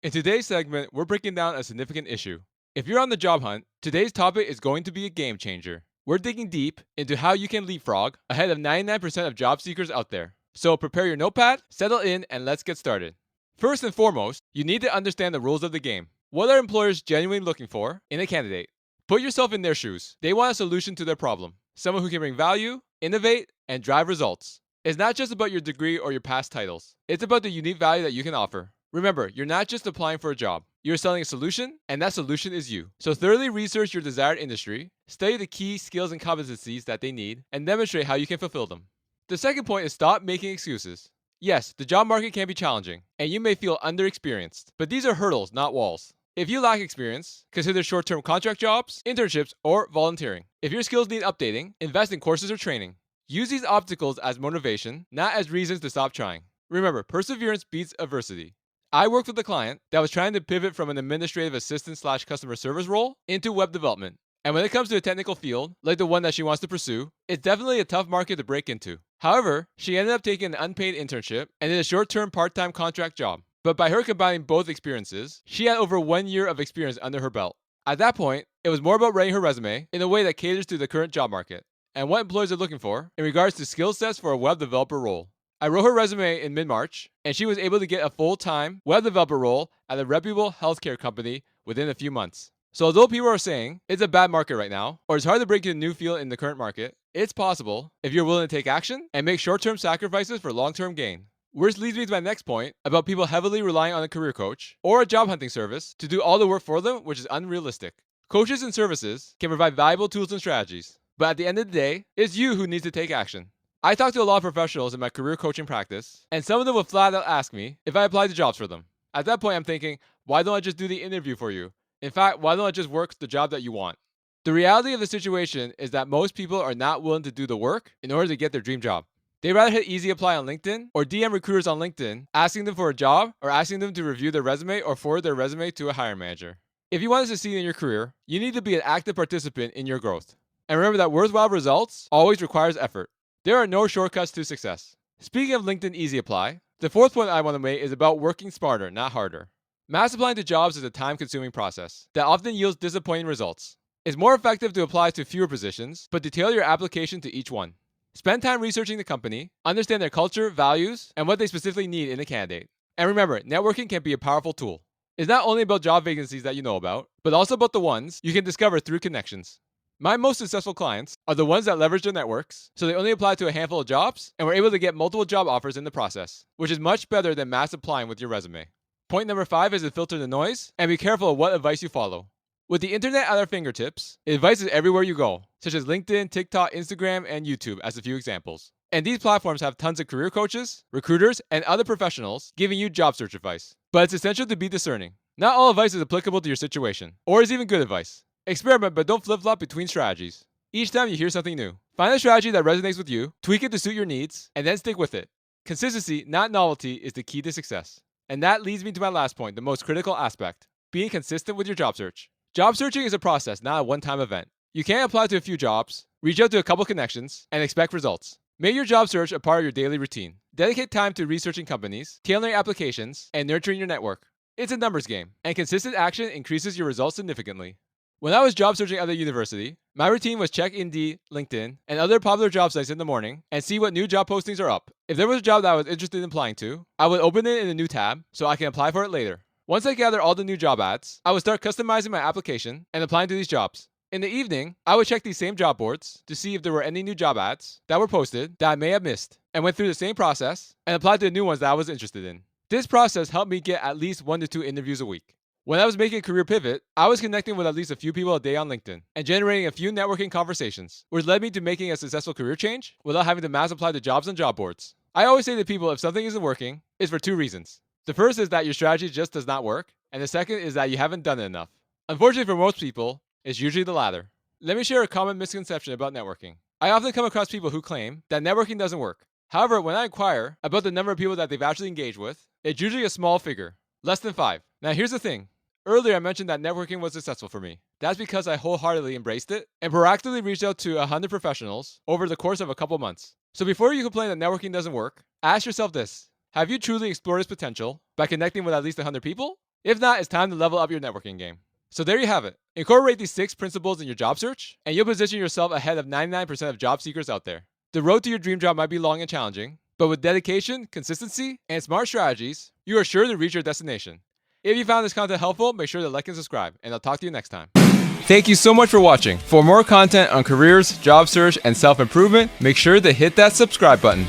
In today's segment, we're breaking down a significant issue. If you're on the job hunt, today's topic is going to be a game changer. We're digging deep into how you can leapfrog ahead of 99% of job seekers out there. So prepare your notepad, settle in, and let's get started. First and foremost, you need to understand the rules of the game. What are employers genuinely looking for in a candidate? Put yourself in their shoes. They want a solution to their problem. Someone who can bring value, innovate, and drive results. It's not just about your degree or your past titles. It's about the unique value that you can offer. Remember, you're not just applying for a job. You're selling a solution, and that solution is you. So thoroughly research your desired industry, study the key skills and competencies that they need, and demonstrate how you can fulfill them. The second point is stop making excuses. Yes, the job market can be challenging, and you may feel underexperienced, but these are hurdles, not walls. If you lack experience, consider short-term contract jobs, internships, or volunteering. If your skills need updating, invest in courses or training. Use these obstacles as motivation, not as reasons to stop trying. Remember, perseverance beats adversity. I worked with a client that was trying to pivot from an administrative assistant / customer service role into web development. And when it comes to a technical field, like the one that she wants to pursue, it's definitely a tough market to break into. However, she ended up taking an unpaid internship and did a short-term part-time contract job. But by her combining both experiences, she had over 1 year of experience under her belt. At that point, it was more about writing her resume in a way that caters to the current job market and what employers are looking for in regards to skill sets for a web developer role. I wrote her resume in mid-March, and she was able to get a full-time web developer role at a reputable healthcare company within a few months. So although people are saying it's a bad market right now, or it's hard to break into a new field in the current market, it's possible if you're willing to take action and make short-term sacrifices for long-term gain. Which leads me to my next point about people heavily relying on a career coach or a job hunting service to do all the work for them, which is unrealistic. Coaches and services can provide valuable tools and strategies, but at the end of the day, it's you who needs to take action. I talked to a lot of professionals in my career coaching practice, and some of them would flat out ask me if I applied to jobs for them. At that point, I'm thinking, why don't I just do the interview for you? In fact, why don't I just work the job that you want? The reality of the situation is that most people are not willing to do the work in order to get their dream job. They'd rather hit easy apply on LinkedIn or DM recruiters on LinkedIn asking them for a job or asking them to review their resume or forward their resume to a hiring manager. If you want to succeed in your career, you need to be an active participant in your growth. And remember that worthwhile results always requires effort. There are no shortcuts to success. Speaking of LinkedIn Easy Apply, the fourth point I want to make is about working smarter, not harder. Mass applying to jobs is a time-consuming process that often yields disappointing results. It's more effective to apply to fewer positions, but to tailor your application to each one. Spend time researching the company, understand their culture, values, and what they specifically need in a candidate. And remember, networking can be a powerful tool. It's not only about job vacancies that you know about, but also about the ones you can discover through connections. My most successful clients are the ones that leverage their networks, so they only apply to a handful of jobs and were able to get multiple job offers in the process, which is much better than mass applying with your resume. Point number 5 is to filter the noise and be careful of what advice you follow. With the internet at our fingertips, advice is everywhere you go, such as LinkedIn, TikTok, Instagram, and YouTube as a few examples. And these platforms have tons of career coaches, recruiters, and other professionals giving you job search advice. But it's essential to be discerning. Not all advice is applicable to your situation, or is even good advice. Experiment, but don't flip-flop between strategies. Each time you hear something new, find a strategy that resonates with you, tweak it to suit your needs, and then stick with it. Consistency, not novelty, is the key to success. And that leads me to my last point, the most critical aspect, being consistent with your job search. Job searching is a process, not a one-time event. You can't apply to a few jobs, reach out to a couple connections, and expect results. Make your job search a part of your daily routine. Dedicate time to researching companies, tailoring applications, and nurturing your network. It's a numbers game, and consistent action increases your results significantly. When I was job searching at the university, my routine was check Indeed, LinkedIn, and other popular job sites in the morning and see what new job postings are up. If there was a job that I was interested in applying to, I would open it in a new tab so I can apply for it later. Once I gather all the new job ads, I would start customizing my application and applying to these jobs. In the evening, I would check these same job boards to see if there were any new job ads that were posted that I may have missed, and went through the same process and applied to the new ones that I was interested in. This process helped me get at least 1 to 2 interviews a week. When I was making a career pivot, I was connecting with at least a few people a day on LinkedIn and generating a few networking conversations, which led me to making a successful career change without having to mass apply to jobs on job boards. I always say to people, if something isn't working, it's for 2 reasons. The first is that your strategy just does not work, and the second is that you haven't done it enough. Unfortunately for most people, it's usually the latter. Let me share a common misconception about networking. I often come across people who claim that networking doesn't work. However, when I inquire about the number of people that they've actually engaged with, it's usually a small figure, less than 5. Now here's the thing. Earlier, I mentioned that networking was successful for me. That's because I wholeheartedly embraced it and proactively reached out to 100 professionals over the course of a couple months. So before you complain that networking doesn't work, ask yourself this. Have you truly explored its potential by connecting with at least 100 people? If not, it's time to level up your networking game. So there you have it. Incorporate these 6 principles in your job search, and you'll position yourself ahead of 99% of job seekers out there. The road to your dream job might be long and challenging, but with dedication, consistency, and smart strategies, you are sure to reach your destination. If you found this content helpful, make sure to like and subscribe, and I'll talk to you next time. Thank you so much for watching. For more content on careers, job search, and self-improvement, make sure to hit that subscribe button.